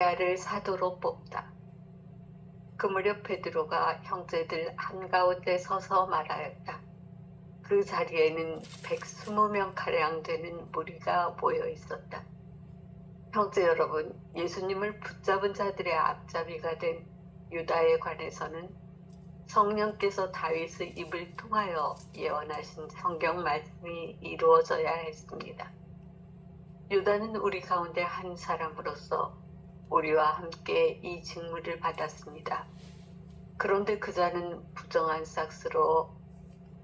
유다를 사도로 뽑다. 그 무렵 베드로가 형제들 한가운데 서서 말하였다. 그 자리에는 120명 가량 되는 무리가 모여 있었다. 형제 여러분, 예수님을 붙잡은 자들의 앞잡이가 된 유다에 관해서는 성령께서 다윗의 입을 통하여 예언하신 성경 말씀이 이루어져야 했습니다. 유다는 우리 가운데 한 사람으로서 우리와 함께 이 직무를 받았습니다. 그런데 그 자는 부정한 싹스로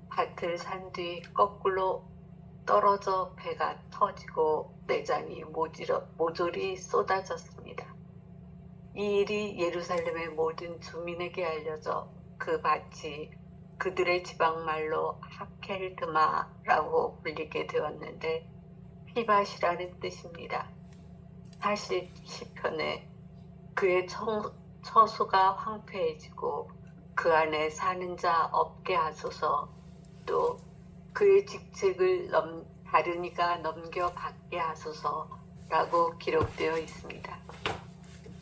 밭을 산 뒤 거꾸로 떨어져 배가 터지고 내장이 모조리 쏟아졌습니다. 이 일이 예루살렘의 모든 주민에게 알려져 그 밭이 그들의 지방말로 하켈드마라고 불리게 되었는데 피밭이라는 뜻입니다. 사실 시편에 그의 처소가 황폐해지고 그 안에 사는 자 없게 하소서, 또 그의 직책을 다른 이가 넘겨받게 하소서라고 기록되어 있습니다.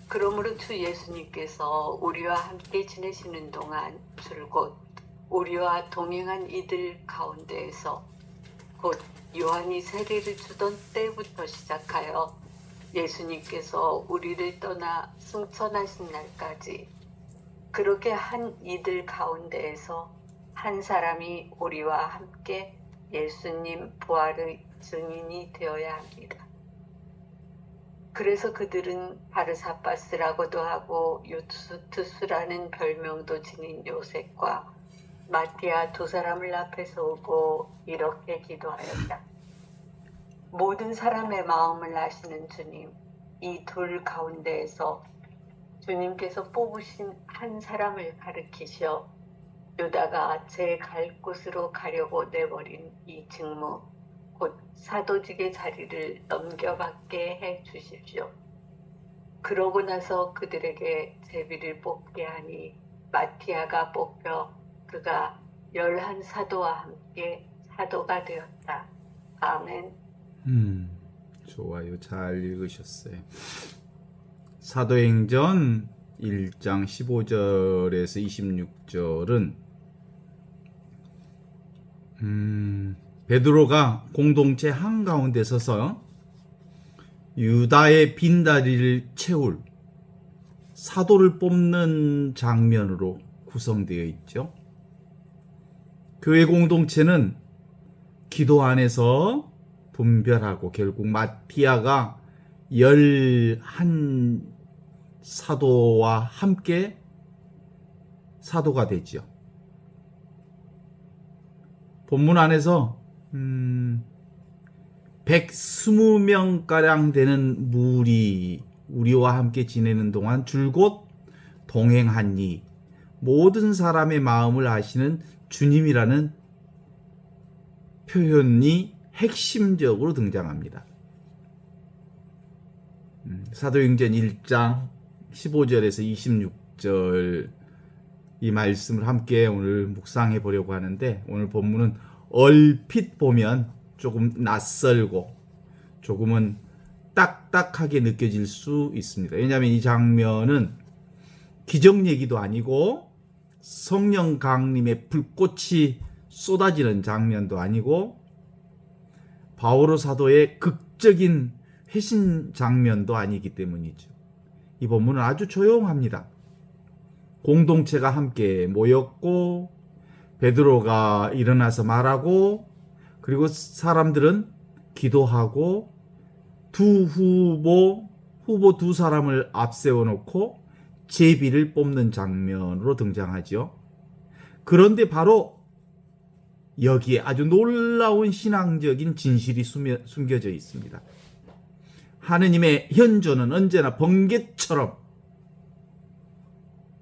그러므로 주 예수님께서 우리와 함께 지내시는 동안 줄곧 우리와 동행한 이들 가운데에서 곧 요한이 세례를 주던 때부터 시작하여 예수님께서 우리를 떠나 승천하신 날까지 그렇게 한 이들 가운데에서 한 사람이 우리와 함께 예수님 부활의 증인이 되어야 합니다. 그래서 그들은 바르사바스라고도 하고 유스투스라는 별명도 지닌 요셉과 마티아 두 사람을 앞에서 오고 이렇게 기도하였다. 모든 사람의 마음을 아시는 주님, 이 둘 가운데에서 주님께서 뽑으신 한 사람을 가리키셔 유다가 제 갈 곳으로 가려고 내버린 이 직무, 곧 사도직의 자리를 넘겨받게 해 주십시오. 그러고 나서 그들에게 제비를 뽑게 하니 마티아가 뽑혀 그가 11사도와 함께 사도가 되었다. 아멘. 좋아요. 잘 읽으셨어요. 사도행전 1장 15절에서 26절은 베드로가 공동체 한가운데 서서 유다의 빈다리를 채울 사도를 뽑는 장면으로 구성되어 있죠. 교회 공동체는 기도 안에서 분별하고 결국 마티아가 11사도와 함께 사도가 되죠. 본문 안에서 120명가량 되는 우리와 함께 지내는 동안 줄곧 동행하니 모든 사람의 마음을 아시는 주님이라는 표현이 핵심적으로 등장합니다. 사도행전 1장 15절에서 26절 이 말씀을 함께 오늘 묵상해 보려고 하는데, 오늘 본문은 얼핏 보면 조금 낯설고 조금은 딱딱하게 느껴질 수 있습니다. 왜냐하면 이 장면은 기적 얘기도 아니고 성령 강림의 불꽃이 쏟아지는 장면도 아니고 바오로 사도의 극적인 회신 장면도 아니기 때문이죠. 이 본문은 아주 조용합니다. 공동체가 함께 모였고 베드로가 일어나서 말하고 그리고 사람들은 기도하고 두 후보 두 사람을 앞세워 놓고 제비를 뽑는 장면으로 등장하죠. 그런데 바로 여기에 아주 놀라운 신앙적인 진실이 숨겨져 있습니다. 하느님의 현존은 언제나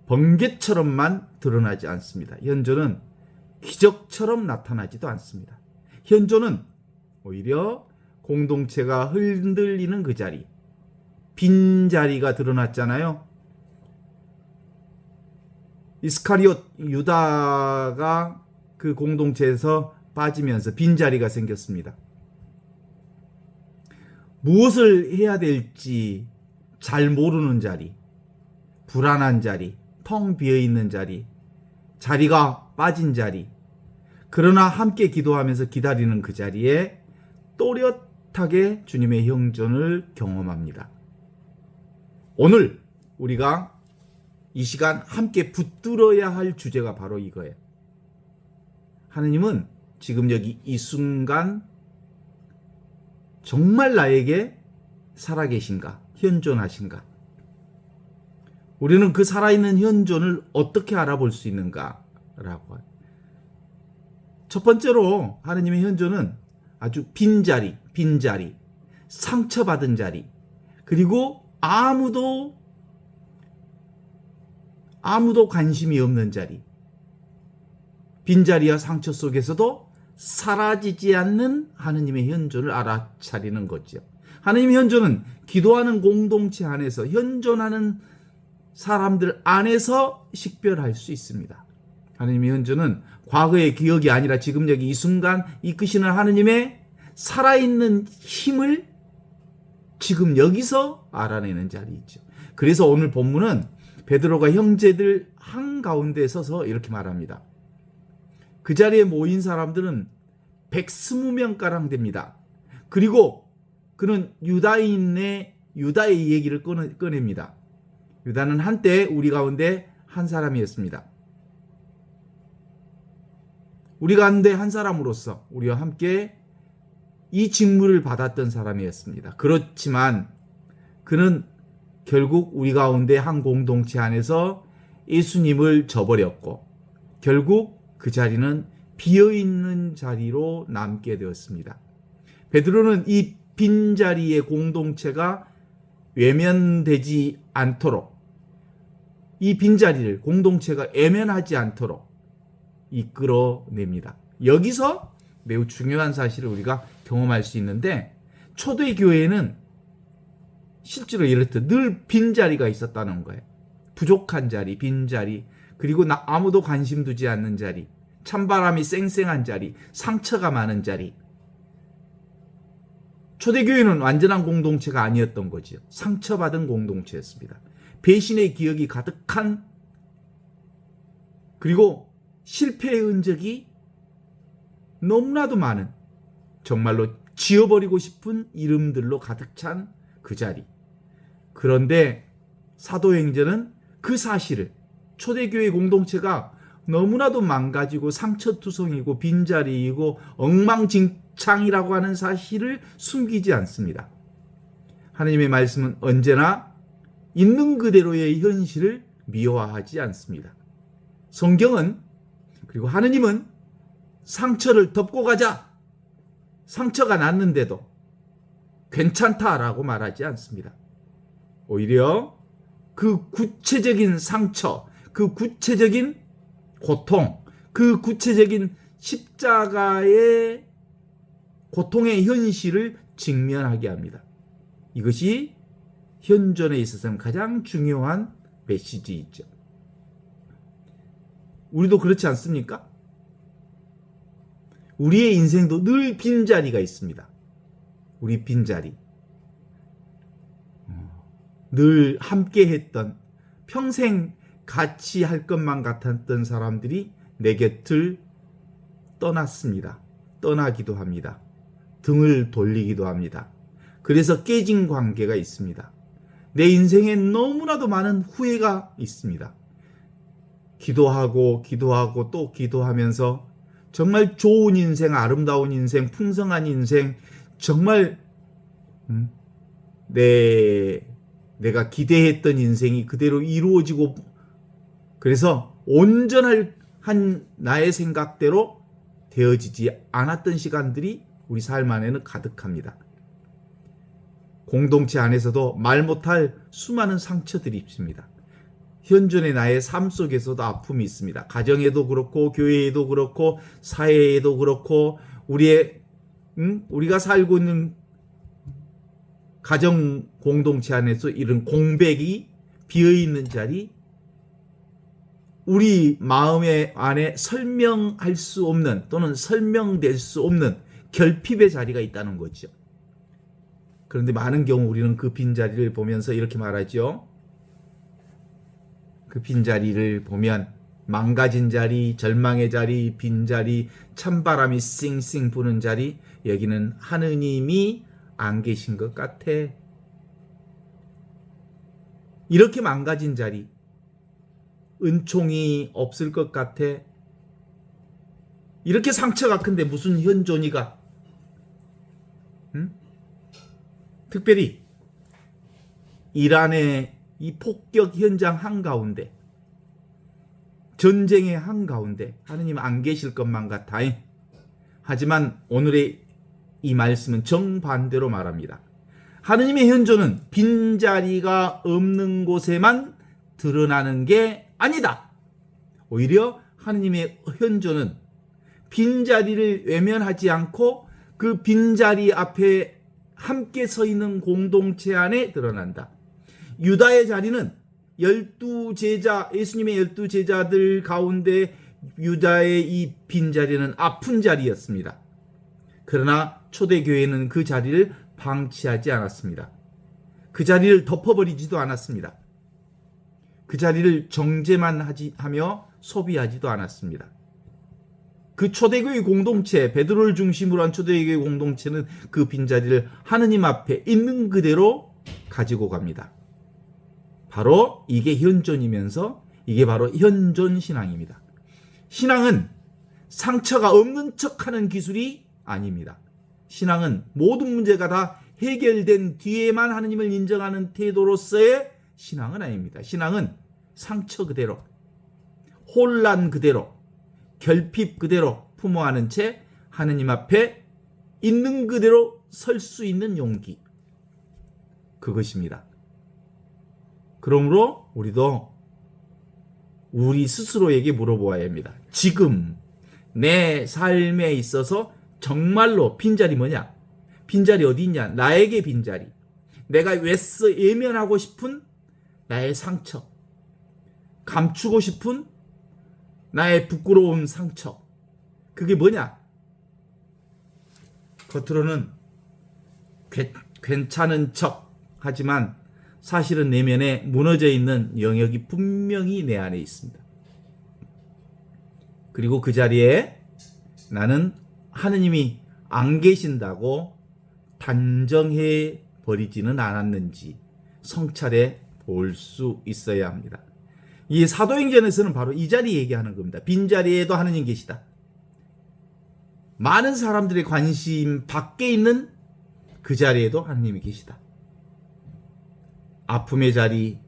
번개처럼만 드러나지 않습니다. 현존은 기적처럼 나타나지도 않습니다. 현존은 오히려 공동체가 흔들리는 그 자리, 빈자리가 드러났잖아요. 이스카리옷 유다가 그 공동체에서 빠지면서 빈자리가 생겼습니다. 무엇을 해야 될지 잘 모르는 자리, 불안한 자리, 텅 비어 있는 자리, 자리가 빠진 자리, 그러나 함께 기도하면서 기다리는 그 자리에 또렷하게 주님의 형존을 경험합니다. 오늘 우리가 이 시간 함께 붙들어야 할 주제가 바로 이거예요. 하느님은 지금 여기 이 순간 정말 나에게 살아계신가, 현존하신가? 우리는 그 살아있는 현존을 어떻게 알아볼 수 있는가라고 해요. 첫 번째로 하느님의 현존은 아주 빈자리, 상처받은 자리, 그리고 아무도 관심이 없는 자리, 빈자리와 상처 속에서도 사라지지 않는 하느님의 현존을 알아차리는 거죠. 하느님의 현존은 기도하는 공동체 안에서 현존하는 사람들 안에서 식별할 수 있습니다. 하느님의 현존은 과거의 기억이 아니라 지금 여기 이 순간 이끄시는 하느님의 살아있는 힘을 지금 여기서 알아내는 자리이죠. 그래서 오늘 본문은 베드로가 형제들 한가운데 서서 이렇게 말합니다. 그 자리에 모인 사람들은 120명가량 됩니다. 그리고 그는 유다의 얘기를 꺼냅니다. 유다는 한때 우리 가운데 한 사람이었습니다. 우리 가운데 한 사람으로서 우리와 함께 이 직무를 받았던 사람이었습니다. 그렇지만 그는 결국 우리 가운데 한 공동체 안에서 예수님을 저버렸고 결국 그 자리는 비어있는 자리로 남게 되었습니다. 베드로는 이 빈자리의 공동체가 외면되지 않도록, 이 빈자리를 공동체가 외면하지 않도록 이끌어냅니다. 여기서 매우 중요한 사실을 우리가 경험할 수 있는데, 초대교회에는 실제로 이렇듯 늘 빈자리가 있었다는 거예요. 부족한 자리, 빈자리, 그리고 아무도 관심 두지 않는 자리, 찬바람이 쌩쌩한 자리, 상처가 많은 자리. 초대교회는 완전한 공동체가 아니었던 거죠. 상처받은 공동체였습니다. 배신의 기억이 가득한, 그리고 실패의 흔적이 너무나도 많은, 정말로 지워버리고 싶은 이름들로 가득 찬 그 자리. 그런데 사도행전은 그 사실을, 초대교회 공동체가 너무나도 망가지고 상처투성이고 빈자리이고 엉망진창이라고 하는 사실을 숨기지 않습니다. 하나님의 말씀은 언제나 있는 그대로의 현실을 미화하지 않습니다. 성경은, 그리고 하느님은 상처를 덮고 가자, 상처가 났는데도 괜찮다라고 말하지 않습니다. 오히려 그 구체적인 상처, 그 구체적인 고통, 그 구체적인 십자가의 고통의 현실을 직면하게 합니다. 이것이 현존에 있어서는 가장 중요한 메시지이죠. 우리도 그렇지 않습니까? 우리의 인생도 늘 빈자리가 있습니다. 우리 빈자리. 늘 함께 했던, 평생 같이 할 것만 같았던 사람들이 내 곁을 떠났습니다. 떠나기도 합니다. 등을 돌리기도 합니다. 그래서 깨진 관계가 있습니다. 내 인생에 너무나도 많은 후회가 있습니다. 기도하고 또 기도하면서 정말 좋은 인생, 아름다운 인생, 풍성한 인생, 정말 내가 기대했던 인생이 그대로 이루어지고, 그래서 온전한 나의 생각대로 되어지지 않았던 시간들이 우리 삶 안에는 가득합니다. 공동체 안에서도 말 못할 수많은 상처들이 있습니다. 현존의 나의 삶 속에서도 아픔이 있습니다. 가정에도 그렇고, 교회에도 그렇고, 사회에도 그렇고, 우리가 살고 있는 가정 공동체 안에서 이런 공백이 비어있는 자리, 우리 마음의 안에 설명할 수 없는, 또는 설명될 수 없는 결핍의 자리가 있다는 거죠. 그런데 많은 경우 우리는 그 빈자리를 보면서 이렇게 말하죠. 그 빈자리를 보면 망가진 자리, 절망의 자리, 빈자리, 찬바람이 싱싱 부는 자리, 여기는 하느님이 안 계신 것 같아. 이렇게 망가진 자리, 은총이 없을 것 같아. 이렇게 상처가 큰데 무슨 현존이가? 응? 특별히 이란의 이 폭격 현장 한가운데, 전쟁의 한가운데 하느님 안 계실 것만 같아. 하지만 오늘의 이 말씀은 정반대로 말합니다. 하느님의 현존은 빈자리가 없는 곳에만 드러나는 게 아니다. 오히려 하느님의 현존은 빈자리를 외면하지 않고 그 빈자리 앞에 함께 서 있는 공동체 안에 드러난다. 유다의 자리는 12제자, 예수님의 12제자들 가운데 유다의 이 빈자리는 아픈 자리였습니다. 그러나 초대교회는 그 자리를 방치하지 않았습니다. 그 자리를 덮어버리지도 않았습니다. 그 자리를 정제만 하며 소비하지도 않았습니다. 그 초대교회 공동체, 베드로를 중심으로 한 초대교회 공동체는 그 빈자리를 하느님 앞에 있는 그대로 가지고 갑니다. 바로 이게 현존이면서 이게 바로 현존신앙입니다. 신앙은 상처가 없는 척하는 기술이 아닙니다. 신앙은 모든 문제가 다 해결된 뒤에만 하느님을 인정하는 태도로서의 신앙은 아닙니다. 신앙은 상처 그대로, 혼란 그대로, 결핍 그대로 품어하는 채 하느님 앞에 있는 그대로 설 수 있는 용기, 그것입니다. 그러므로 우리도 우리 스스로에게 물어보아야 합니다. 지금 내 삶에 있어서 정말로 빈자리 뭐냐? 빈자리 어디 있냐? 나에게 빈자리. 내가 외써 예면하고 싶은 나의 상처, 감추고 싶은 나의 부끄러운 상처, 그게 뭐냐? 겉으로는 괜찮은 척 하지만 사실은 내면에 무너져 있는 영역이 분명히 내 안에 있습니다. 그리고 그 자리에 나는 하느님이 안 계신다고 단정해 버리지는 않았는지 성찰해 볼 수 있어야 합니다. 이 사도행전에서는 바로 이 자리 얘기하는 겁니다. 빈자리에도 하느님 계시다. 많은 사람들의 관심 밖에 있는 그 자리에도 하느님이 계시다. 아픔의 자리,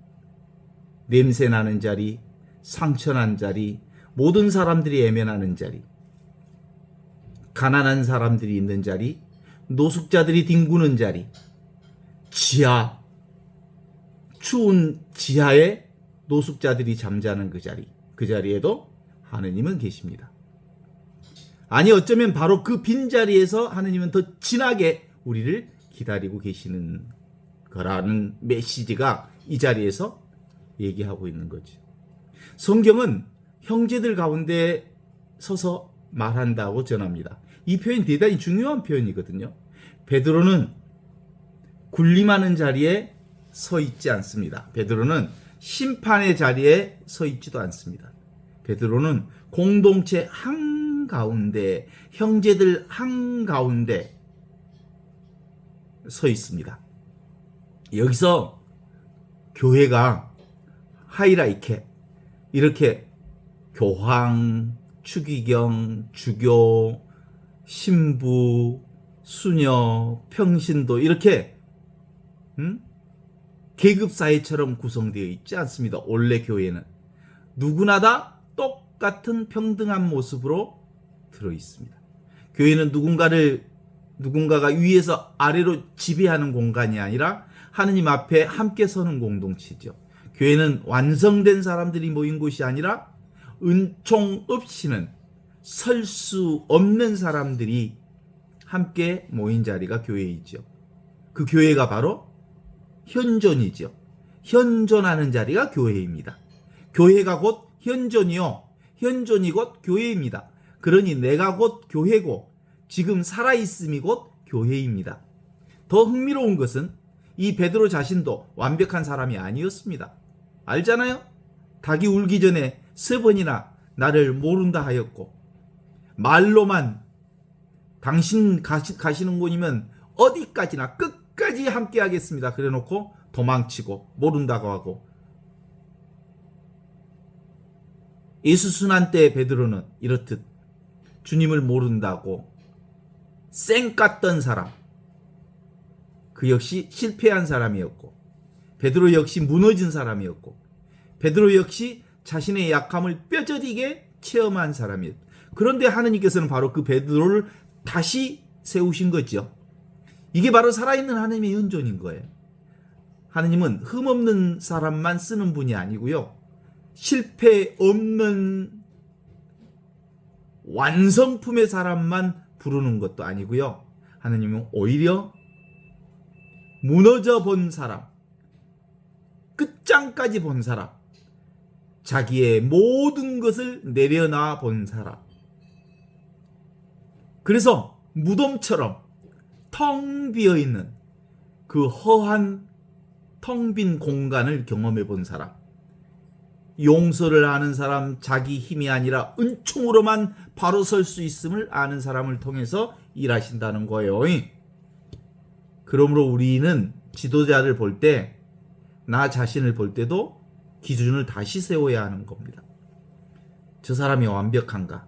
냄새나는 자리, 상처난 자리, 모든 사람들이 외면하는 자리, 가난한 사람들이 있는 자리, 노숙자들이 뒹구는 자리, 지하, 추운 지하에 노숙자들이 잠자는 그 자리, 그 자리에도 하느님은 계십니다. 아니 어쩌면 바로 그 빈자리에서 하느님은 더 진하게 우리를 기다리고 계시는 거라는 메시지가 이 자리에서 얘기하고 있는 거죠. 성경은 형제들 가운데 서서 말한다고 전합니다. 이 표현 대단히 중요한 표현이거든요. 베드로는 군림하는 자리에 서 있지 않습니다. 베드로는 심판의 자리에 서 있지도 않습니다. 베드로는 공동체 한가운데, 형제들 한가운데 서 있습니다. 여기서 교회가 하이라이케, 이렇게 교황, 추기경, 주교, 신부, 수녀, 평신도 이렇게 계급사회처럼 구성되어 있지 않습니다. 원래 교회는 누구나 다 똑같은 평등한 모습으로 들어있습니다. 교회는 누군가가 위에서 아래로 지배하는 공간이 아니라 하느님 앞에 함께 서는 공동체죠. 교회는 완성된 사람들이 모인 곳이 아니라 은총 없이는 설 수 없는 사람들이 함께 모인 자리가 교회이죠. 그 교회가 바로 현존이죠. 현존하는 자리가 교회입니다. 교회가 곧 현존이요, 현존이 곧 교회입니다. 그러니 내가 곧 교회고 지금 살아있음이 곧 교회입니다. 더 흥미로운 것은 이 베드로 자신도 완벽한 사람이 아니었습니다. 알잖아요? 닭이 울기 전에 3번이나 나를 모른다 하였고, 말로만 당신 가시는 곳이면 어디까지나 끝까지 함께 하겠습니다 그래 놓고 도망치고 모른다고 하고, 예수 순환 때 베드로는 이렇듯 주님을 모른다고 쌩 깠던 사람, 그 역시 실패한 사람이었고, 베드로 역시 무너진 사람이었고, 베드로 역시 자신의 약함을 뼈저리게 체험한 사람이었고, 그런데 하느님께서는 바로 그 베드로를 다시 세우신 거죠. 이게 바로 살아있는 하나님의 연존인 거예요. 하느님은 흠없는 사람만 쓰는 분이 아니고요, 실패 없는 완성품의 사람만 부르는 것도 아니고요, 하느님은 오히려 무너져 본 사람, 끝장까지 본 사람, 자기의 모든 것을 내려놔 본 사람, 그래서 무덤처럼 텅 비어있는 그 허한 텅 빈 공간을 경험해 본 사람, 용서를 아는 사람, 자기 힘이 아니라 은총으로만 바로 설 수 있음을 아는 사람을 통해서 일하신다는 거예요. 그러므로 우리는 지도자를 볼 때, 나 자신을 볼 때도 기준을 다시 세워야 하는 겁니다. 저 사람이 완벽한가?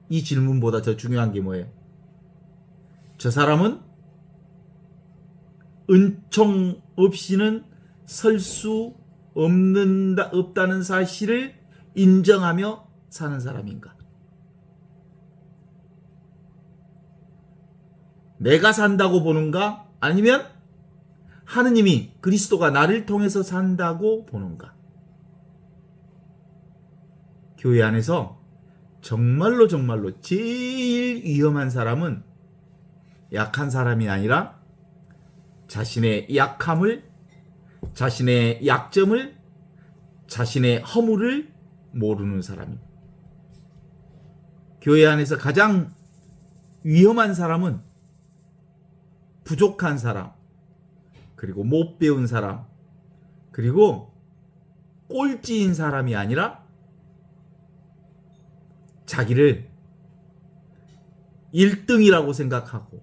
이 질문보다 더 중요한 게 뭐예요? 저 사람은 은총 없이는 설 수 없다는 사실을 인정하며 사는 사람인가? 내가 산다고 보는가? 아니면 하느님이, 그리스도가 나를 통해서 산다고 보는가? 교회 안에서 정말로 제일 위험한 사람은 약한 사람이 아니라 자신의 약함을, 자신의 약점을, 자신의 허물을 모르는 사람입니다. 교회 안에서 가장 위험한 사람은 부족한 사람, 그리고 못 배운 사람, 그리고 꼴찌인 사람이 아니라 자기를 1등이라고 생각하고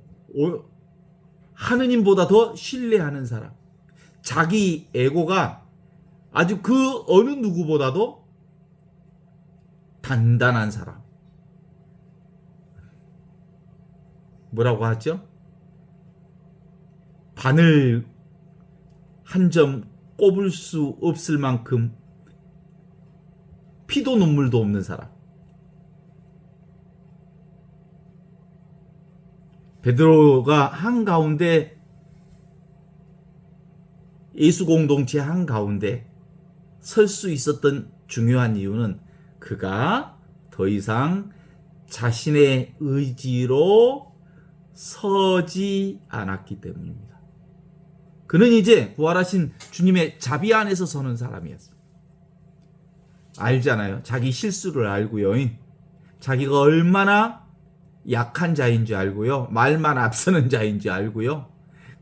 하느님보다 더 신뢰하는 사람, 자기 에고가 아주 그 어느 누구보다도 단단한 사람. 뭐라고 하죠? 바늘 한 점 꼽을 수 없을 만큼 피도 눈물도 없는 사람. 베드로가 한가운데, 예수 공동체 한가운데 설 수 있었던 중요한 이유는 그가 더 이상 자신의 의지로 서지 않았기 때문입니다. 그는 이제 부활하신 주님의 자비 안에서 서는 사람이었습니다. 알잖아요. 자기 실수를 알고요. 자기가 얼마나 약한 자인 줄 알고요. 말만 앞서는 자인 줄 알고요.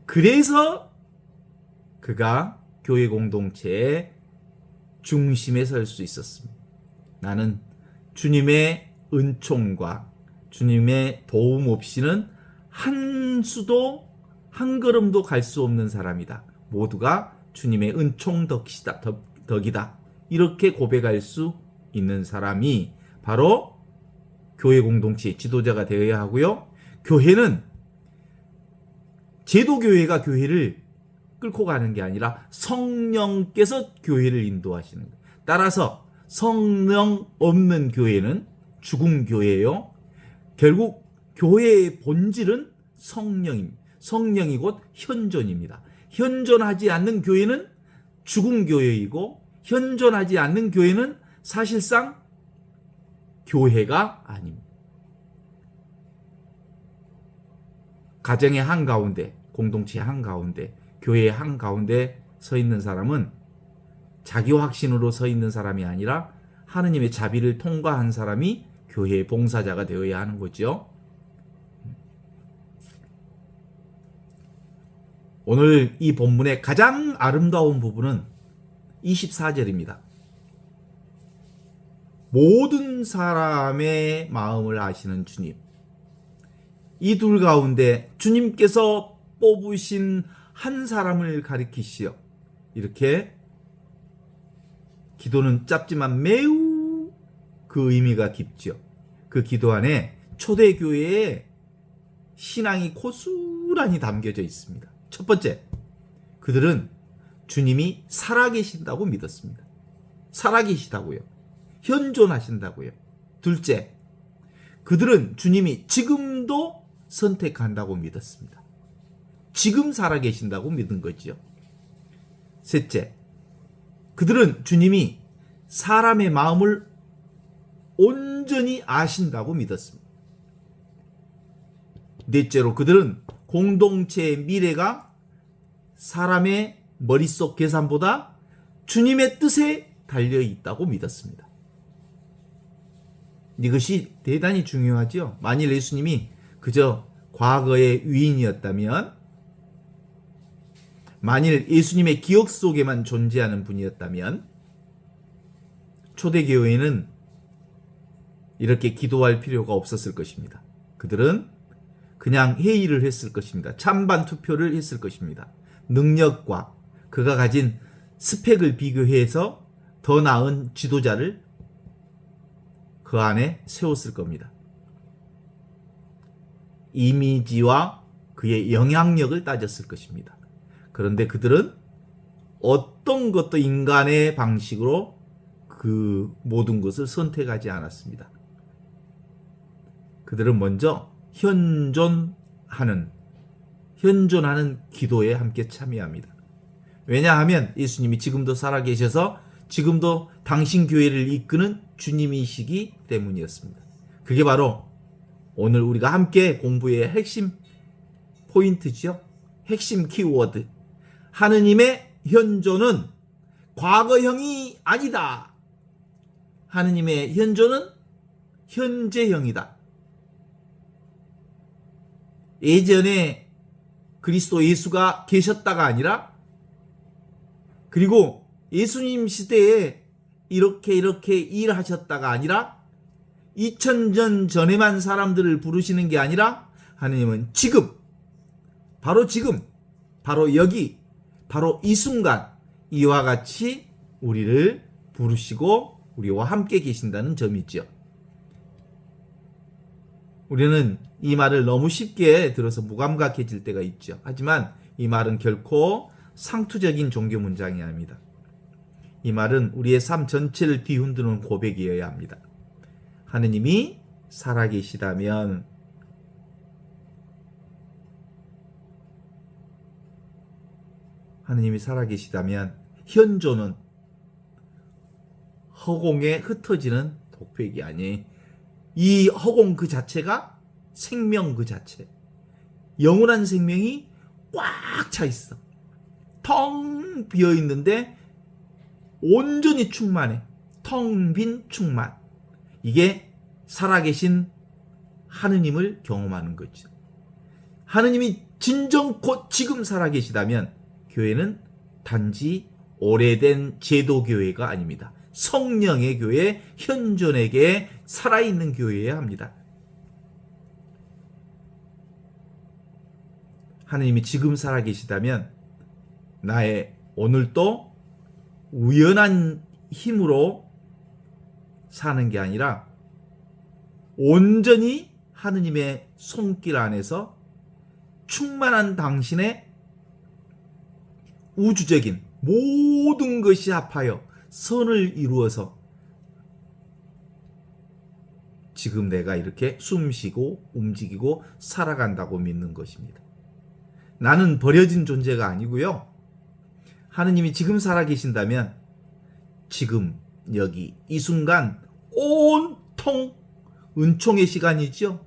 그래서 그가 교회 공동체의 중심에 설 수 있었습니다. 나는 주님의 은총과 주님의 도움 없이는 한 수도 한 걸음도 갈 수 없는 사람이다. 모두가 주님의 은총 덕이다. 이렇게 고백할 수 있는 사람이 바로 교회 공동체 지도자가 되어야 하고요. 교회는 제도교회가 교회를 끌고 가는 게 아니라 성령께서 교회를 인도하시는 거예요. 따라서 성령 없는 교회는 죽은 교회예요. 결국 교회의 본질은 성령입니다. 성령이 곧 현존입니다. 현존하지 않는 교회는 죽은 교회이고, 현존하지 않는 교회는 사실상 교회가 아닙니다. 가정의 한가운데, 공동체의 한가운데, 교회의 한가운데 서 있는 사람은 자기 확신으로 서 있는 사람이 아니라 하느님의 자비를 통과한 사람이 교회의 봉사자가 되어야 하는 거죠. 오늘 이 본문의 가장 아름다운 부분은 24절입니다. 모든 사람의 마음을 아시는 주님, 이 둘 가운데 주님께서 뽑으신 한 사람을 가리키시어 이렇게 기도는 짧지만 매우 그 의미가 깊죠. 그 기도 안에 초대교회의 신앙이 고스란히 담겨져 있습니다. 첫 번째, 그들은 주님이 살아계신다고 믿었습니다. 살아계시다고요. 현존하신다고요. 둘째, 그들은 주님이 지금도 선택한다고 믿었습니다. 지금 살아계신다고 믿은 거지요. 셋째, 그들은 주님이 사람의 마음을 온전히 아신다고 믿었습니다. 넷째로 그들은 공동체의 미래가 사람의 머릿속 계산보다 주님의 뜻에 달려 있다고 믿었습니다. 이것이 대단히 중요하죠. 만일 예수님이 그저 과거의 위인이었다면, 만일 예수님의 기억 속에만 존재하는 분이었다면 초대교회는 이렇게 기도할 필요가 없었을 것입니다. 그들은 그냥 회의를 했을 것입니다. 찬반 투표를 했을 것입니다. 능력과 그가 가진 스펙을 비교해서 더 나은 지도자를 그 안에 세웠을 겁니다. 이미지와 그의 영향력을 따졌을 것입니다. 그런데 그들은 어떤 것도 인간의 방식으로 그 모든 것을 선택하지 않았습니다. 그들은 먼저 현존하는 기도에 함께 참여합니다. 왜냐하면 예수님이 지금도 살아계셔서 지금도 당신 교회를 이끄는 주님이시기 때문이었습니다. 그게 바로 오늘 우리가 함께 공부의 핵심 포인트죠. 핵심 키워드. 하느님의 현존은 과거형이 아니다. 하느님의 현존은 현재형이다. 예전에 그리스도 예수가 계셨다가 아니라, 그리고 예수님 시대에 이렇게 일하셨다가 아니라 2000년 전에만 사람들을 부르시는 게 아니라 하느님은 지금, 바로 여기, 바로 이 순간 이와 같이 우리를 부르시고 우리와 함께 계신다는 점이죠. 우리는 이 말을 너무 쉽게 들어서 무감각해질 때가 있죠. 하지만 이 말은 결코 상투적인 종교 문장이 아닙니다. 이 말은 우리의 삶 전체를 뒤흔드는 고백이어야 합니다. 하느님이 살아계시다면 현존은 허공에 흩어지는 독백이 아니, 이 허공 그 자체가 생명 그 자체, 영원한 생명이 꽉 차 있어. 텅 비어 있는데 온전히 충만해. 텅 빈 충만. 이게 살아계신 하느님을 경험하는 거죠. 하느님이 진정 곧 지금 살아계시다면 교회는 단지 오래된 제도교회가 아닙니다. 성령의 교회, 현존의 교회, 살아있는 교회여야 합니다. 하느님이 지금 살아계시다면 나의 오늘도 우연한 힘으로 사는 게 아니라 온전히 하느님의 손길 안에서 충만한 당신의 우주적인 모든 것이 합하여 선을 이루어서 지금 내가 이렇게 숨쉬고 움직이고 살아간다고 믿는 것입니다. 나는 버려진 존재가 아니고요. 하느님이 지금 살아계신다면 지금 여기 이 순간 온통 은총의 시간이죠.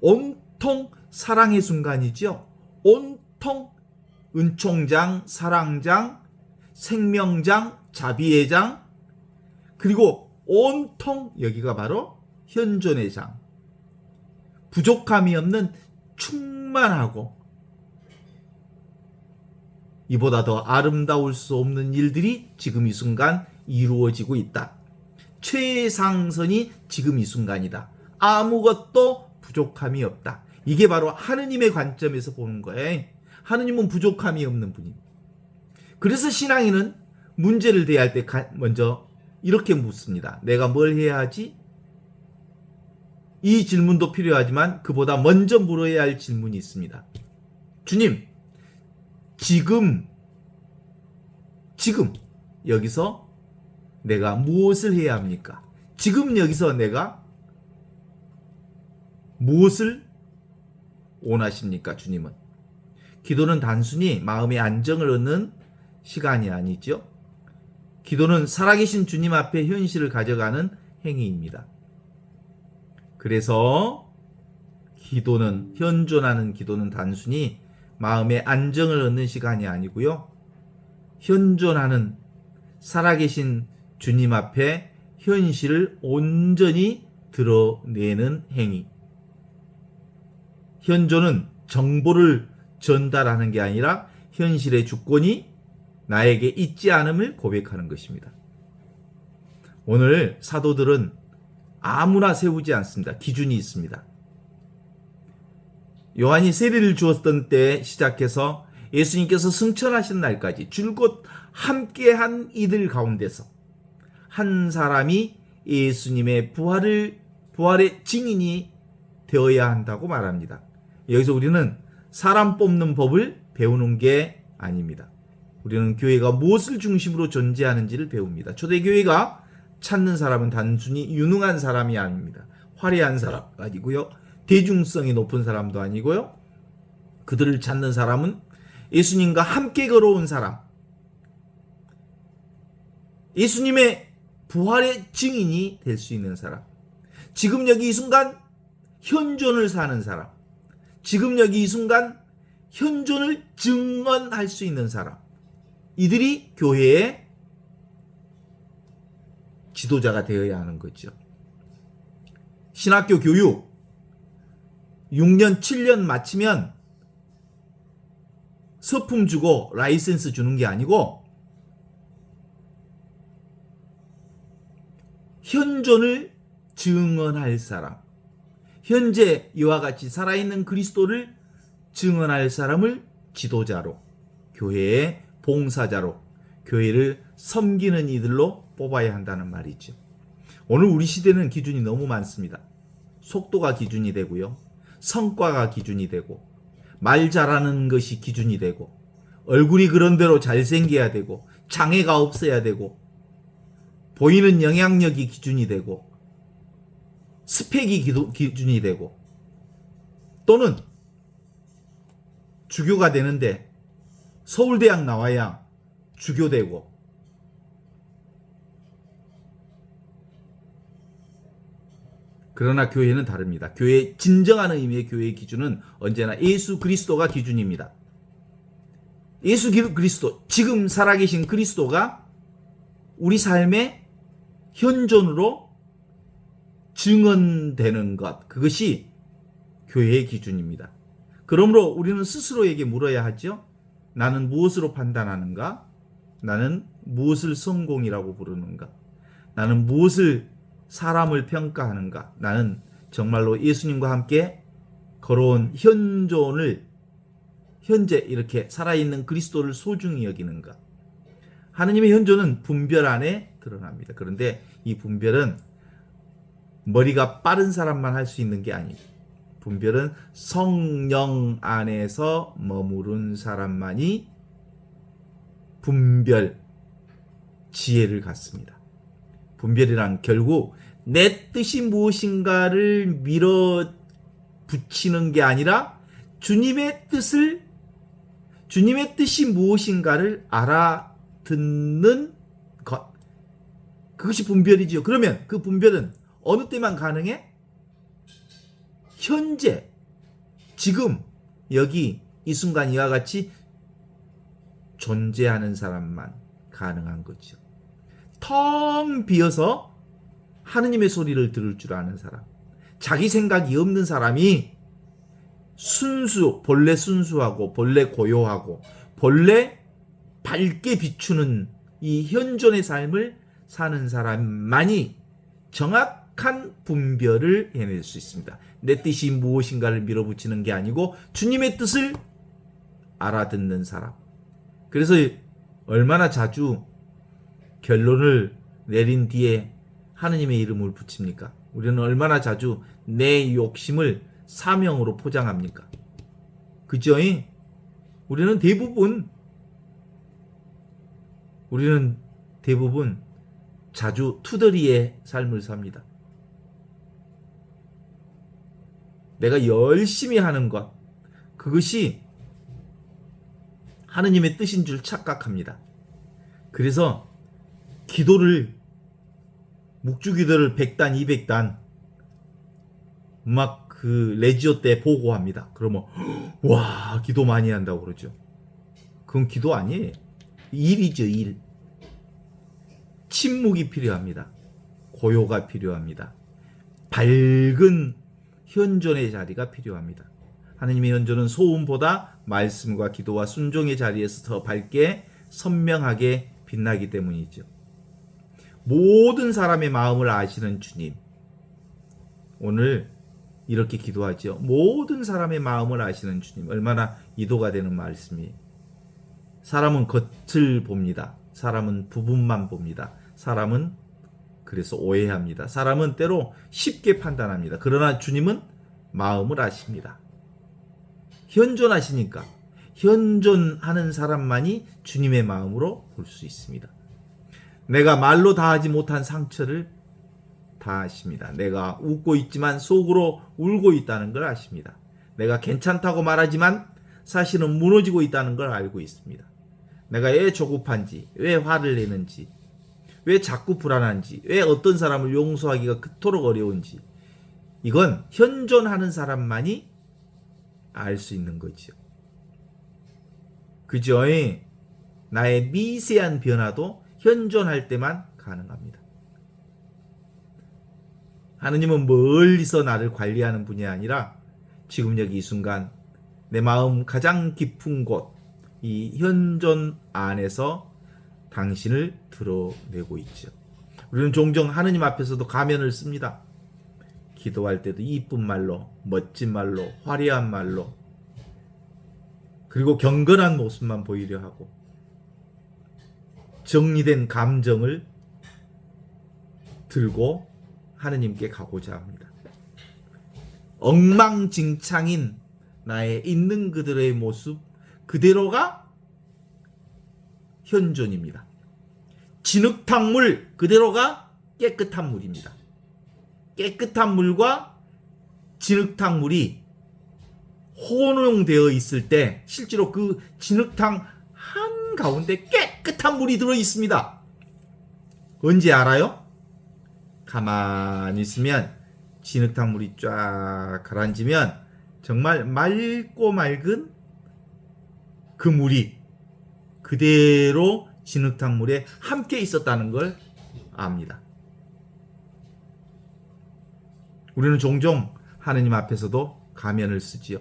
온통 사랑의 순간이죠. 온통 은총장, 사랑장, 생명장, 자비의 장, 그리고 온통 여기가 바로 현존의 장. 부족함이 없는 충만하고 이보다 더 아름다울 수 없는 일들이 지금 이 순간 이루어지고 있다. 최상선이 지금 이 순간이다. 아무것도 부족함이 없다. 이게 바로 하느님의 관점에서 보는 거예요. 하느님은 부족함이 없는 분입니다. 그래서 신앙인은 문제를 대할 때 먼저 이렇게 묻습니다. 내가 뭘 해야 하지? 이 질문도 필요하지만 그보다 먼저 물어야 할 질문이 있습니다. 주님, 지금 여기서 내가 무엇을 해야 합니까? 지금 여기서 내가 무엇을 원하십니까, 주님은? 기도는 단순히 마음의 안정을 얻는 시간이 아니죠. 기도는 살아계신 주님 앞에 현실을 가져가는 행위입니다. 그래서 현존하는 기도는 단순히 마음의 안정을 얻는 시간이 아니고요. 현존하는 살아계신 주님 앞에 현실을 온전히 드러내는 행위. 현존은 정보를 전달하는 게 아니라 현실의 주권이 나에게 있지 않음을 고백하는 것입니다. 오늘 사도들은 아무나 세우지 않습니다. 기준이 있습니다. 요한이 세례를 주었던 때 시작해서 예수님께서 승천하신 날까지 줄곧 함께한 이들 가운데서 한 사람이 예수님의 부활의 증인이 되어야 한다고 말합니다. 여기서 우리는 사람 뽑는 법을 배우는 게 아닙니다. 우리는 교회가 무엇을 중심으로 존재하는지를 배웁니다. 초대교회가 찾는 사람은 단순히 유능한 사람이 아닙니다. 화려한 사람 아니고요. 대중성이 높은 사람도 아니고요. 그들을 찾는 사람은 예수님과 함께 걸어온 사람, 예수님의 부활의 증인이 될 수 있는 사람, 지금 여기 이 순간 현존을 사는 사람, 지금 여기 이 순간 현존을 증언할 수 있는 사람, 이들이 교회의 지도자가 되어야 하는 거죠. 신학교 교육 6년, 7년 마치면 서품 주고 라이센스 주는 게 아니고 현존을 증언할 사람, 현재 이와 같이 살아있는 그리스도를 증언할 사람을 지도자로, 교회의 봉사자로, 교회를 섬기는 이들로 뽑아야 한다는 말이죠. 오늘 우리 시대는 기준이 너무 많습니다. 속도가 기준이 되고요. 성과가 기준이 되고, 말 잘하는 것이 기준이 되고, 얼굴이 그런대로 잘생겨야 되고, 장애가 없어야 되고, 보이는 영향력이 기준이 되고, 스펙이 기준이 되고, 또는 주교가 되는데 서울대학 나와야 주교되고, 그러나 교회는 다릅니다. 교회 진정한 의미의 교회의 기준은 언제나 예수 그리스도가 기준입니다. 예수 그리스도, 지금 살아계신 그리스도가 우리 삶의 현존으로 증언되는 것, 그것이 교회의 기준입니다. 그러므로 우리는 스스로에게 물어야 하죠. 나는 무엇으로 판단하는가? 나는 무엇을 성공이라고 부르는가? 나는 무엇을 사람을 평가하는가? 나는 정말로 예수님과 함께 걸어온 현존을, 현재 이렇게 살아있는 그리스도를 소중히 여기는가? 하느님의 현존은 분별 안에 드러납니다. 그런데 이 분별은 머리가 빠른 사람만 할 수 있는 게 아니에요. 분별은 성령 안에서 머무른 사람만이 분별 지혜를 갖습니다. 분별이란 결국 내 뜻이 무엇인가를 밀어붙이는 게 아니라 주님의 뜻이 무엇인가를 알아듣는 것. 그것이 분별이지요. 그러면 그 분별은 어느 때만 가능해? 현재, 지금, 여기, 이 순간 이와 같이 존재하는 사람만 가능한 거죠. 텅 비어서 하느님의 소리를 들을 줄 아는 사람, 자기 생각이 없는 사람이 본래 순수하고 본래 고요하고 본래 밝게 비추는 이 현존의 삶을 사는 사람만이 정확한 분별을 해낼 수 있습니다. 내 뜻이 무엇인가를 밀어붙이는 게 아니고 주님의 뜻을 알아듣는 사람. 그래서 얼마나 자주 결론을 내린 뒤에 하느님의 이름을 붙입니까? 우리는 얼마나 자주 내 욕심을 사명으로 포장합니까? 그죠? 우리는 대부분 자주 투덜이의 삶을 삽니다. 내가 열심히 하는 것, 그것이 하느님의 뜻인 줄 착각합니다. 그래서 묵주기도를 100단, 200단 막 그 레지오 때 보고합니다. 그러면 와, 기도 많이 한다고 그러죠. 그건 기도 아니에요. 일이죠, 일. 침묵이 필요합니다. 고요가 필요합니다. 밝은 현존의 자리가 필요합니다. 하느님의 현존은 소음보다 말씀과 기도와 순종의 자리에서 더 밝게 선명하게 빛나기 때문이죠. 모든 사람의 마음을 아시는 주님, 오늘 이렇게 기도하죠. 모든 사람의 마음을 아시는 주님, 얼마나 이도가 되는 말씀이에요. 사람은 겉을 봅니다. 사람은 부분만 봅니다. 사람은 그래서 오해합니다. 사람은 때로 쉽게 판단합니다. 그러나 주님은 마음을 아십니다. 현존하시니까 현존하는 사람만이 주님의 마음으로 볼 수 있습니다. 내가 말로 다하지 못한 상처를 다 아십니다. 내가 웃고 있지만 속으로 울고 있다는 걸 아십니다. 내가 괜찮다고 말하지만 사실은 무너지고 있다는 걸 알고 있습니다. 내가 왜 조급한지, 왜 화를 내는지, 왜 자꾸 불안한지, 왜 어떤 사람을 용서하기가 그토록 어려운지, 이건 현존하는 사람만이 알 수 있는 거죠. 그죠? 나의 미세한 변화도 현존할 때만 가능합니다. 하느님은 멀리서 나를 관리하는 분이 아니라 지금 여기 이 순간 내 마음 가장 깊은 곳, 이 현존 안에서 당신을 드러내고 있죠. 우리는 종종 하느님 앞에서도 가면을 씁니다. 기도할 때도 이쁜 말로, 멋진 말로, 화려한 말로, 그리고 경건한 모습만 보이려 하고 정리된 감정을 들고 하느님께 가고자 합니다. 엉망진창인 나의 있는 그대로의 모습 그대로가 현존입니다. 진흙탕물 그대로가 깨끗한 물입니다. 깨끗한 물과 진흙탕물이 혼용되어 있을 때 실제로 그 진흙탕 한가운데 깨끗한 물이 들어 있습니다. 언제 알아요? 가만히 있으면 진흙탕 물이 쫙 가라앉으면 정말 맑고 맑은 그 물이 그대로 진흙탕 물에 함께 있었다는 걸 압니다. 우리는 종종 하느님 앞에서도 가면을 쓰지요.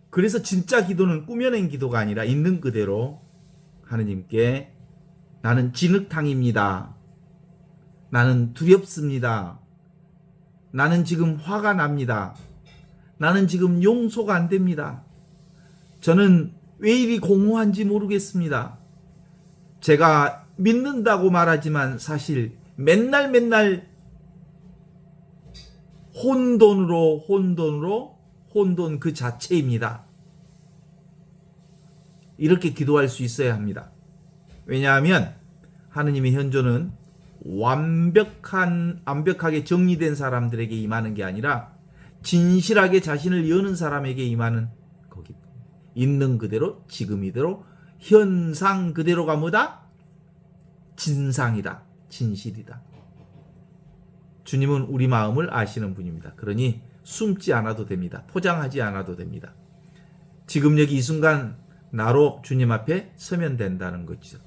그래서 진짜 기도는 꾸며낸 기도가 아니라 있는 그대로 하느님께 나는 진흙탕입니다. 나는 두렵습니다. 나는 지금 화가 납니다. 나는 지금 용서가 안 됩니다. 저는 왜 이리 공허한지 모르겠습니다. 제가 믿는다고 말하지만 사실 맨날 혼돈 그 자체입니다. 이렇게 기도할 수 있어야 합니다. 왜냐하면 하느님의 현존은 완벽하게 정리된 사람들에게 임하는 게 아니라 진실하게 자신을 여는 사람에게 임하는 거기. 있는 그대로, 지금 이대로, 현상 그대로가 뭐다? 진상이다. 진실이다. 주님은 우리 마음을 아시는 분입니다. 그러니 숨지 않아도 됩니다. 포장하지 않아도 됩니다. 지금 여기 이 순간 나로 주님 앞에 서면 된다는 거죠.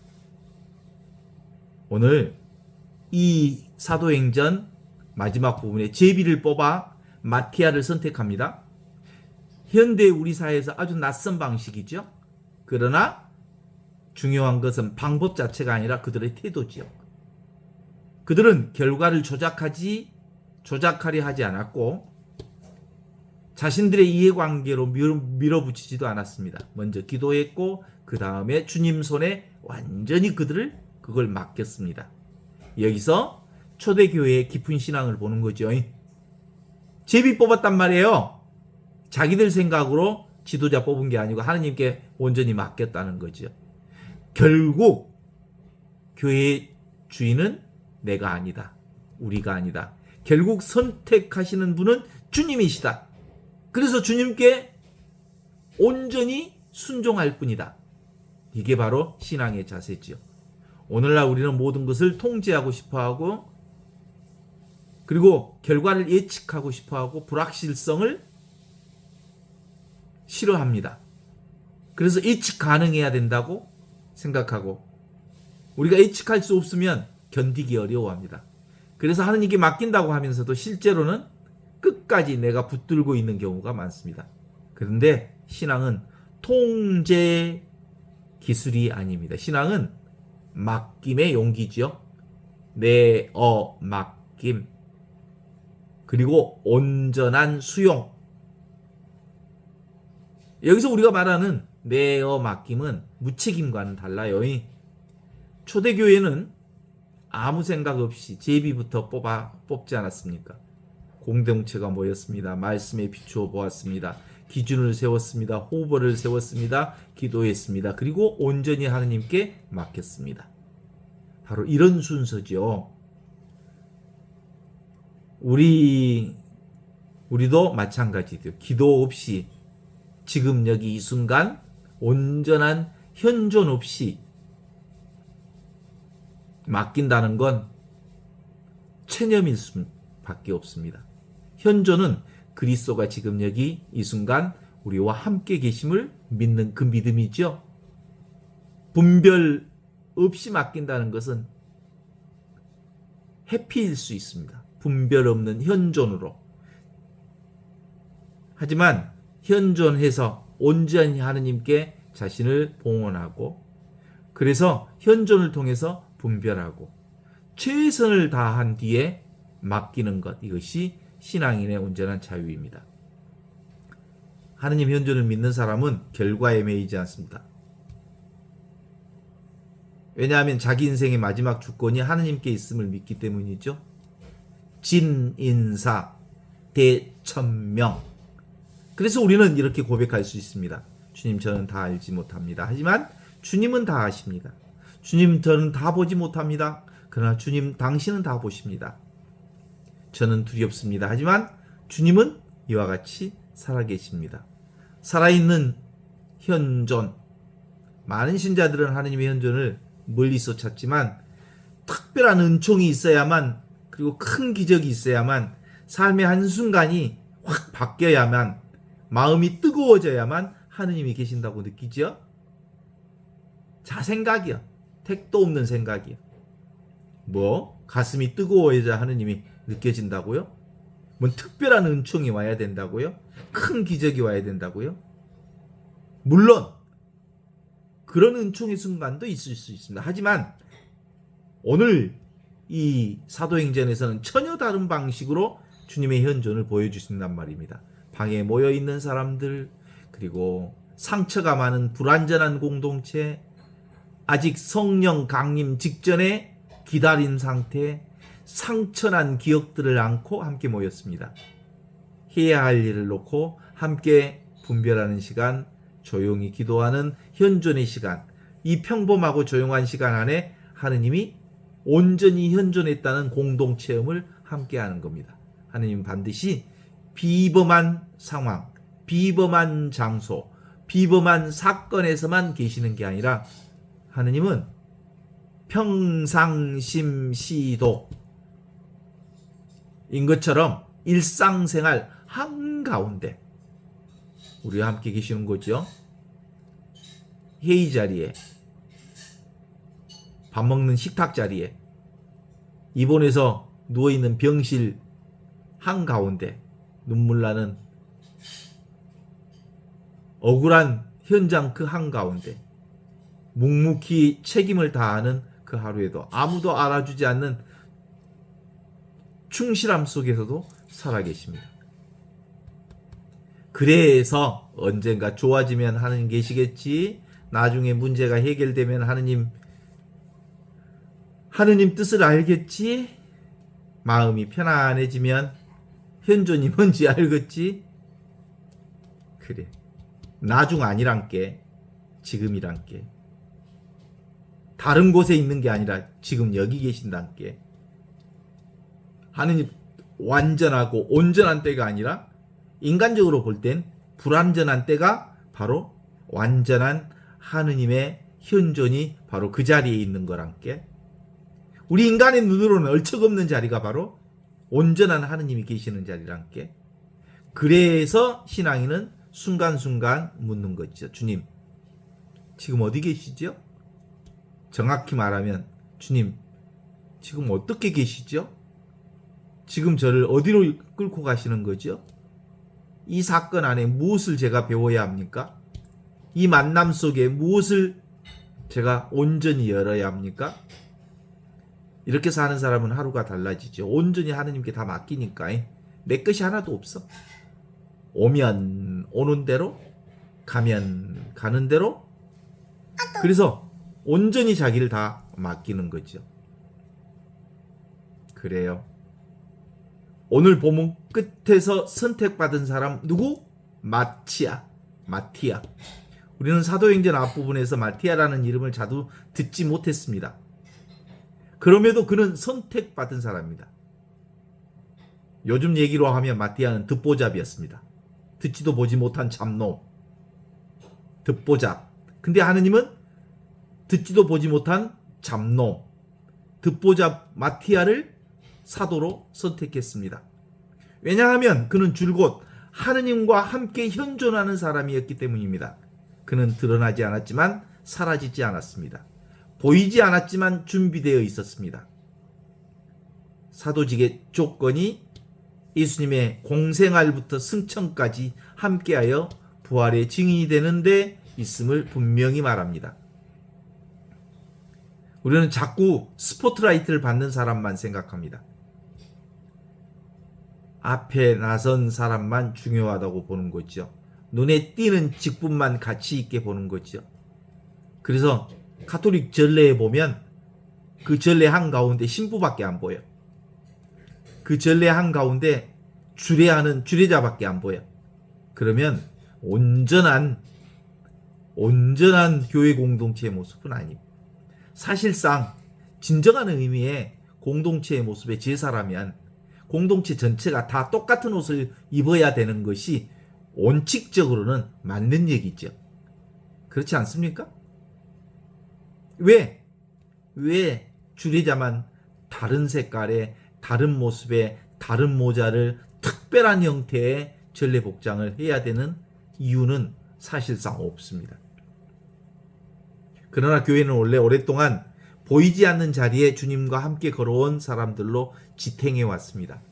오늘 이 사도행전 마지막 부분에 제비를 뽑아 마티아를 선택합니다. 현대 우리 사회에서 아주 낯선 방식이죠. 그러나 중요한 것은 방법 자체가 아니라 그들의 태도지요. 그들은 결과를 조작하려 하지 않았고 자신들의 이해관계로 밀어붙이지도 않았습니다. 먼저 기도했고 그 다음에 주님 손에 완전히 그걸 맡겼습니다. 여기서 초대교회의 깊은 신앙을 보는 거죠. 제비 뽑았단 말이에요. 자기들 생각으로 지도자 뽑은 게 아니고 하느님께 온전히 맡겼다는 거죠. 결국 교회의 주인은 내가 아니다. 우리가 아니다. 결국 선택하시는 분은 주님이시다. 그래서 주님께 온전히 순종할 뿐이다. 이게 바로 신앙의 자세지요. 오늘날 우리는 모든 것을 통제하고 싶어하고 그리고 결과를 예측하고 싶어하고 불확실성을 싫어합니다. 그래서 예측 가능해야 된다고 생각하고 우리가 예측할 수 없으면 견디기 어려워합니다. 그래서 하느님께 맡긴다고 하면서도 실제로는 끝까지 내가 붙들고 있는 경우가 많습니다. 그런데 신앙은 통제 기술이 아닙니다. 신앙은 맡김의 용기죠. 맡김. 그리고 온전한 수용. 여기서 우리가 말하는 맡김은 무책임과는 달라요. 초대교회는 아무 생각 없이 제비부터 뽑지 않았습니까? 공동체가 모였습니다. 말씀에 비추어 보았습니다. 기준을 세웠습니다. 호흡을 세웠습니다. 기도했습니다. 그리고 온전히 하느님께 맡겼습니다. 바로 이런 순서죠. 우리도 마찬가지죠. 기도 없이 지금 여기 이 순간 온전한 현존 없이 맡긴다는 건 체념일 수밖에 없습니다. 현존은 그리스도가 지금 여기 이 순간 우리와 함께 계심을 믿는 그 믿음이죠. 분별 없이 맡긴다는 것은 회피일 수 있습니다. 분별 없는 현존으로. 하지만 현존해서 온전히 하느님께 자신을 봉헌하고 그래서 현존을 통해서 분별하고 최선을 다한 뒤에 맡기는 것, 이것이 신앙인의 온전한 자유입니다. 하느님 현존을 믿는 사람은 결과에 매이지 않습니다. 왜냐하면 자기 인생의 마지막 주권이 하느님께 있음을 믿기 때문이죠. 진인사 대천명. 그래서 우리는 이렇게 고백할 수 있습니다. 주님, 저는 다 알지 못합니다. 하지만 주님은 다 아십니다. 주님, 저는 다 보지 못합니다. 그러나 주님, 당신은 다 보십니다. 저는 두렵습니다. 하지만 주님은 이와 같이 살아계십니다. 살아있는 현존. 많은 신자들은 하느님의 현존을 멀리서 찾지만 특별한 은총이 있어야만, 그리고 큰 기적이 있어야만, 삶의 한순간이 확 바뀌어야만, 마음이 뜨거워져야만 하느님이 계신다고 느끼죠? 자생각이야. 택도 없는 생각이야. 가슴이 뜨거워야 하느님이 느껴진다고요? 특별한 은총이 와야 된다고요? 큰 기적이 와야 된다고요? 물론 그런 은총의 순간도 있을 수 있습니다. 하지만 오늘 이 사도행전에서는 전혀 다른 방식으로 주님의 현존을 보여주신단 말입니다. 방에 모여있는 사람들, 그리고 상처가 많은 불완전한 공동체, 아직 성령 강림 직전에 기다린 상태, 상처난 기억들을 안고 함께 모였습니다. 해야 할 일을 놓고 함께 분별하는 시간, 조용히 기도하는 현존의 시간, 이 평범하고 조용한 시간 안에 하느님이 온전히 현존했다는 공동체험을 함께하는 겁니다. 하느님은 반드시 비범한 상황, 비범한 장소, 비범한 사건에서만 계시는 게 아니라 하느님은 평상심시도 인 것처럼 일상생활 한가운데 우리와 함께 계시는 거죠. 회의 자리에, 밥 먹는 식탁 자리에, 입원해서 누워있는 병실 한가운데 눈물 나는 억울한 현장 그 한가운데 묵묵히 책임을 다하는 그 하루에도 아무도 알아주지 않는 충실함 속에서도 살아계십니다. 그래서 언젠가 좋아지면 하느님 계시겠지, 나중에 문제가 해결되면 하느님 뜻을 알겠지, 마음이 편안해지면 현존이 뭔지 알겠지. 그래, 나중 아니란께, 지금이란께. 다른 곳에 있는 게 아니라 지금 여기 계신단께. 하느님 완전하고 온전한 때가 아니라 인간적으로 볼 땐 불완전한 때가 바로 완전한 하느님의 현존이 바로 그 자리에 있는 거란께. 우리 인간의 눈으로는 얼척없는 자리가 바로 온전한 하느님이 계시는 자리란께. 그래서 신앙인은 순간순간 묻는 거죠. 주님, 지금 어디 계시죠? 정확히 말하면 주님, 지금 어떻게 계시죠? 지금 저를 어디로 끌고 가시는 거죠? 이 사건 안에 무엇을 제가 배워야 합니까? 이 만남 속에 무엇을 제가 온전히 열어야 합니까? 이렇게 사는 사람은 하루가 달라지죠. 온전히 하느님께 다 맡기니까 내 것이 하나도 없어. 오면 오는 대로, 가면 가는 대로. 그래서 온전히 자기를 다 맡기는 거죠. 그래요. 오늘 본문 끝에서 선택받은 사람 누구? 마티아. 우리는 사도행전 앞부분에서 마티아라는 이름을 자주 듣지 못했습니다. 그럼에도 그는 선택받은 사람입니다. 요즘 얘기로 하면 마티아는 듣보잡이었습니다. 듣지도 보지 못한 잡놈, 듣보잡. 근데 하느님은 듣지도 보지 못한 잡놈, 듣보잡 마티아를 사도로 선택했습니다. 왜냐하면 그는 줄곧 하느님과 함께 현존하는 사람이었기 때문입니다. 그는 드러나지 않았지만 사라지지 않았습니다. 보이지 않았지만 준비되어 있었습니다. 사도직의 조건이 예수님의 공생활부터 승천까지 함께하여 부활의 증인이 되는데 있음을 분명히 말합니다. 우리는 자꾸 스포트라이트를 받는 사람만 생각합니다. 앞에 나선 사람만 중요하다고 보는 거죠. 눈에 띄는 직분만 가치 있게 보는 거죠. 그래서 가톨릭 전례에 보면 그 전례 한가운데 신부밖에 안 보여. 그 전례 한가운데 주례하는 주례자밖에 안 보여. 그러면 온전한 교회 공동체의 모습은 아닙니다. 사실상 진정한 의미의 공동체의 모습의 제사라면 공동체 전체가 다 똑같은 옷을 입어야 되는 것이 원칙적으로는 맞는 얘기죠. 그렇지 않습니까? 왜 주례자만 다른 색깔의, 다른 모습의, 다른 모자를 특별한 형태의 전례 복장을 해야 되는 이유는 사실상 없습니다. 그러나 교회는 원래 오랫동안 보이지 않는 자리에 주님과 함께 걸어온 사람들로 지탱해 왔습니다.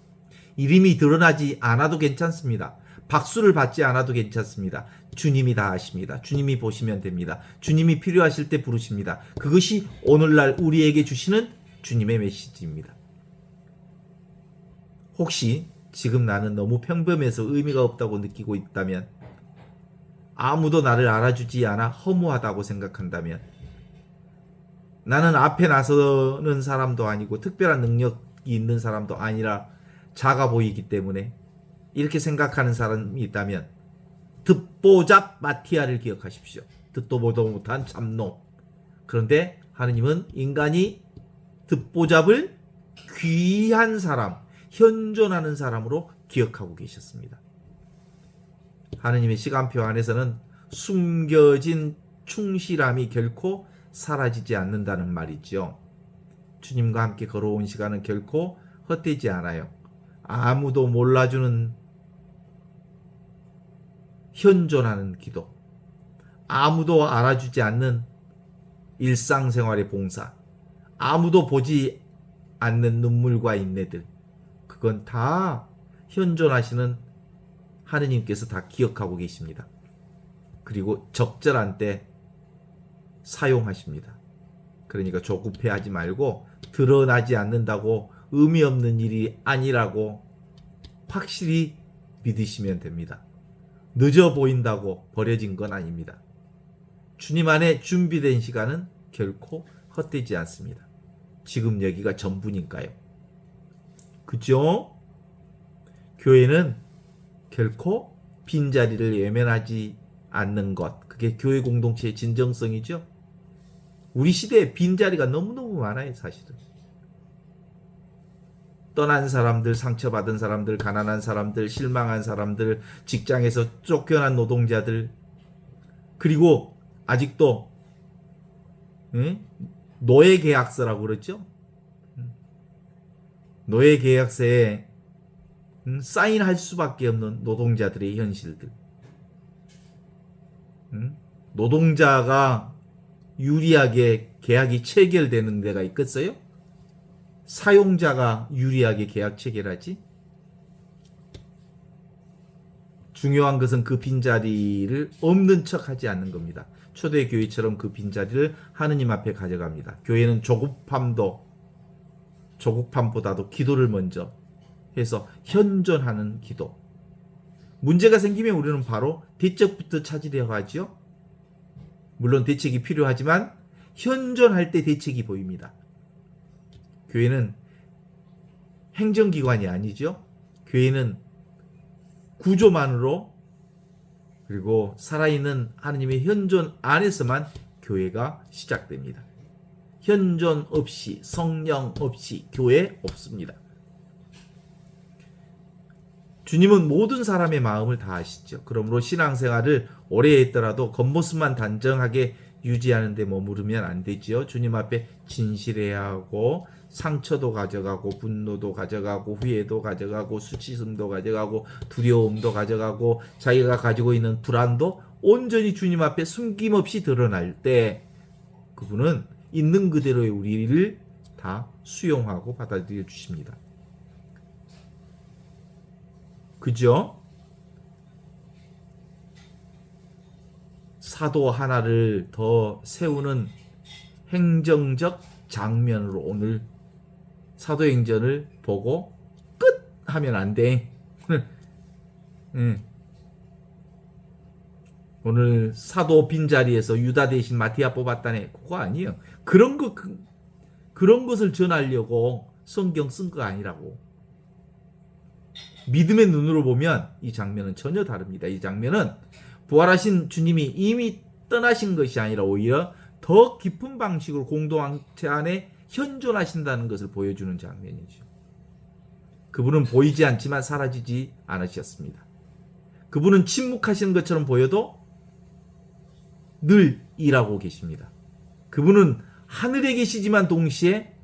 이름이 드러나지 않아도 괜찮습니다. 박수를 받지 않아도 괜찮습니다. 주님이 다 아십니다. 주님이 보시면 됩니다. 주님이 필요하실 때 부르십니다. 그것이 오늘날 우리에게 주시는 주님의 메시지입니다. 혹시 지금 나는 너무 평범해서 의미가 없다고 느끼고 있다면, 아무도 나를 알아주지 않아 허무하다고 생각한다면, 나는 앞에 나서는 사람도 아니고 특별한 능력이 있는 사람도 아니라 작아 보이기 때문에 이렇게 생각하는 사람이 있다면 듣보잡 마티아를 기억하십시오. 듣도 보도 못한 잡놈. 그런데 하느님은 인간이 듣보잡을 귀한 사람, 현존하는 사람으로 기억하고 계셨습니다. 하느님의 시간표 안에서는 숨겨진 충실함이 결코 사라지지 않는다는 말이죠. 주님과 함께 걸어온 시간은 결코 헛되지 않아요. 아무도 몰라주는 현존하는 기도, 아무도 알아주지 않는 일상생활의 봉사, 아무도 보지 않는 눈물과 인내들, 그건 다 현존하시는 하느님께서 다 기억하고 계십니다. 그리고 적절한 때 사용하십니다. 그러니까 조급해하지 말고 드러나지 않는다고 의미 없는 일이 아니라고 확실히 믿으시면 됩니다. 늦어 보인다고 버려진 건 아닙니다. 주님 안에 준비된 시간은 결코 헛되지 않습니다. 지금 여기가 전부니까요. 그죠? 교회는 결코 빈자리를 외면하지 않는 것, 그게 교회 공동체의 진정성이죠. 우리 시대에 빈자리가 너무너무 많아요, 사실은. 떠난 사람들, 상처받은 사람들, 가난한 사람들, 실망한 사람들, 직장에서 쫓겨난 노동자들, 그리고 아직도 노예 계약서라고 그러죠. 노예 계약서에 사인할 수밖에 없는 노동자들의 현실들. 노동자가 유리하게 계약이 체결되는 데가 있겠어요? 사용자가 유리하게 계약 체결하지? 중요한 것은 그 빈자리를 없는 척 하지 않는 겁니다. 초대교회처럼 그 빈자리를 하느님 앞에 가져갑니다. 교회는 조급함보다도 기도를 먼저 해서 현존하는 기도. 문제가 생기면 우리는 바로 대책부터 찾으려고 하죠. 물론 대책이 필요하지만 현존할 때 대책이 보입니다. 교회는 행정기관이 아니죠. 교회는 구조만으로, 그리고 살아있는 하느님의 현존 안에서만 교회가 시작됩니다. 현존 없이, 성령 없이 교회 없습니다. 주님은 모든 사람의 마음을 다 아시죠. 그러므로 신앙생활을 오래 했더라도 겉모습만 단정하게 유지하는 데 머무르면 안 되지요. 주님 앞에 진실해야 하고, 상처도 가져가고, 분노도 가져가고, 후회도 가져가고, 수치심도 가져가고, 두려움도 가져가고, 자기가 가지고 있는 불안도 온전히 주님 앞에 숨김없이 드러날 때 그분은 있는 그대로의 우리를 다 수용하고 받아들여 주십니다. 그죠? 사도 하나를 더 세우는 행정적 장면으로 오늘 사도행전을 보고 끝 하면 안 돼. 오늘 사도 빈자리에서 유다 대신 마티아 뽑았다네. 그거 아니에요. 그런 것을 전하려고 성경 쓴 거 아니라고. 믿음의 눈으로 보면 이 장면은 전혀 다릅니다. 이 장면은 부활하신 주님이 이미 떠나신 것이 아니라 오히려 더 깊은 방식으로 공동체 안에 현존하신다는 것을 보여주는 장면이죠. 그분은 보이지 않지만 사라지지 않으셨습니다. 그분은 침묵하시는 것처럼 보여도 늘 일하고 계십니다. 그분은 하늘에 계시지만 동시에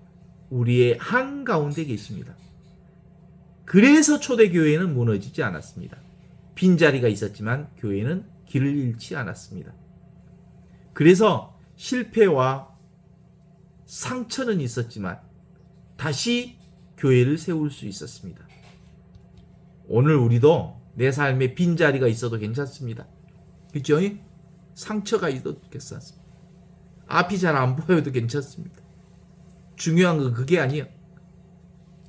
우리의 한가운데 계십니다. 그래서 초대교회는 무너지지 않았습니다. 빈자리가 있었지만 교회는 길을 잃지 않았습니다. 그래서 실패와 상처는 있었지만 다시 교회를 세울 수 있었습니다. 오늘 우리도 내 삶에 빈자리가 있어도 괜찮습니다. 그렇죠? 상처가 있어도 괜찮습니다. 앞이 잘 안 보여도 괜찮습니다. 중요한 건 그게 아니에요.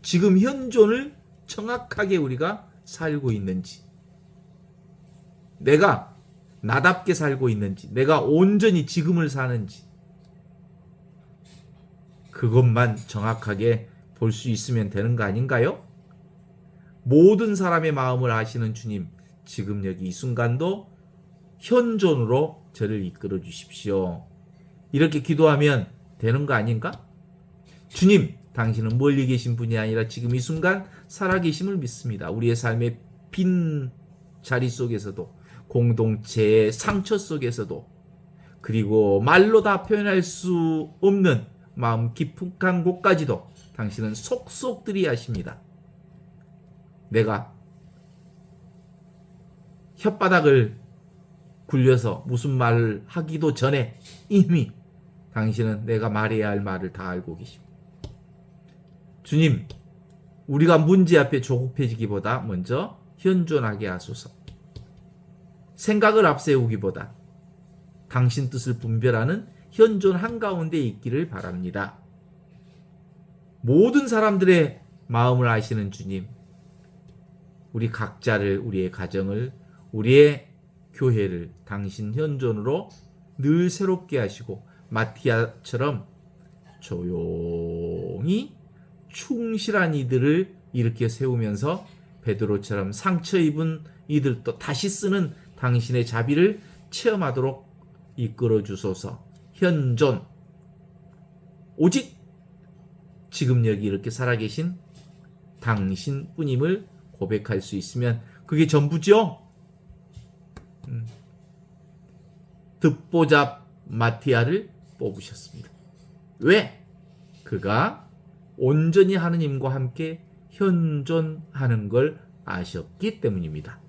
지금 현존을 정확하게 우리가 살고 있는지, 내가 나답게 살고 있는지, 내가 온전히 지금을 사는지, 그것만 정확하게 볼 수 있으면 되는 거 아닌가요? 모든 사람의 마음을 아시는 주님, 지금 여기 이 순간도 현존으로 저를 이끌어 주십시오. 이렇게 기도하면 되는 거 아닌가? 주님, 당신은 멀리 계신 분이 아니라 지금 이 순간 살아계심을 믿습니다. 우리의 삶의 빈 자리 속에서도, 공동체의 상처 속에서도, 그리고 말로 다 표현할 수 없는 마음 깊숙한 곳까지도 당신은 속속들이 아십니다. 내가 혓바닥을 굴려서 무슨 말을 하기도 전에 이미 당신은 내가 말해야 할 말을 다 알고 계십니다. 주님, 우리가 문제 앞에 조급해지기보다 먼저 현존하게 하소서. 생각을 앞세우기보다 당신 뜻을 분별하는 현존 한가운데 있기를 바랍니다. 모든 사람들의 마음을 아시는 주님, 우리 각자를, 우리의 가정을, 우리의 교회를 당신 현존으로 늘 새롭게 하시고 마티아처럼 조용히 충실한 이들을 일으켜 세우면서 베드로처럼 상처 입은 이들도 다시 쓰는 당신의 자비를 체험하도록 이끌어 주소서. 현존, 오직 지금 여기 이렇게 살아계신 당신뿐임을 고백할 수 있으면 그게 전부죠. 듣보잡 마티아를 뽑으셨습니다. 왜? 그가 온전히 하느님과 함께 현존하는 걸 아셨기 때문입니다.